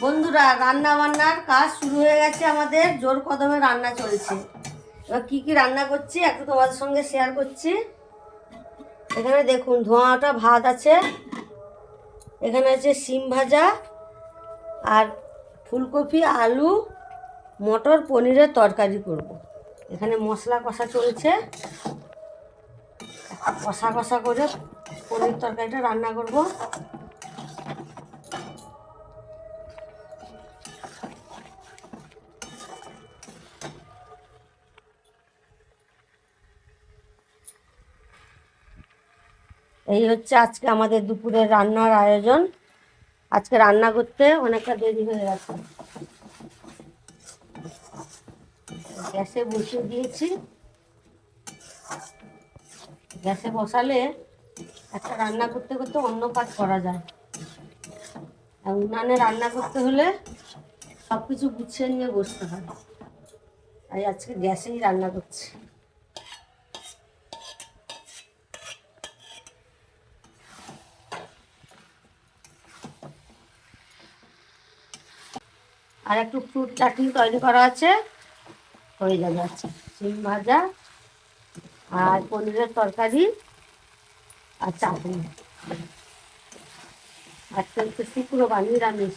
বন্ধুরা, রান্না বান্নার কাজ শুরু হয়ে গেছে। আমাদের জোর কদমে রান্না চলছে। এবার কি কি রান্না করছি একটু তোমাদের সঙ্গে শেয়ার করছি। এখানে দেখুন, ধোঁয়াটা ভাত আছে, এখানে আছে শিম ভাজা, আর ফুলকপি, আলু, মটর পনিরের তরকারি করব। এখানে মশলা কষা চলছে, কষা কষা করে পনির তরকারিটা রান্না করব। এই হচ্ছে আজকে আমাদের দুপুরের রান্নার আয়োজন। আজকে রান্না করতে অনেকটা দেরি হয়ে গেছে। গ্যাসে বসিয়ে দিয়েছি। গ্যাসে বসালে একটা রান্না করতে করতে অন্য কাজ করা যায়, আর উনানে রান্না করতে হলে সব কিছু গুছিয়ে নিয়ে বসতে হয়। তাই আজকে গ্যাসেই রান্না করছি। আর একটু ফ্রুট চাটনি তৈরি করা আছে, হয়ে যাবে। আচ্ছা, শিম ভাজা আর পনিরের তরকারি আর চাটনি। আজকে হচ্ছে শুক্রবার, নিরামিষ।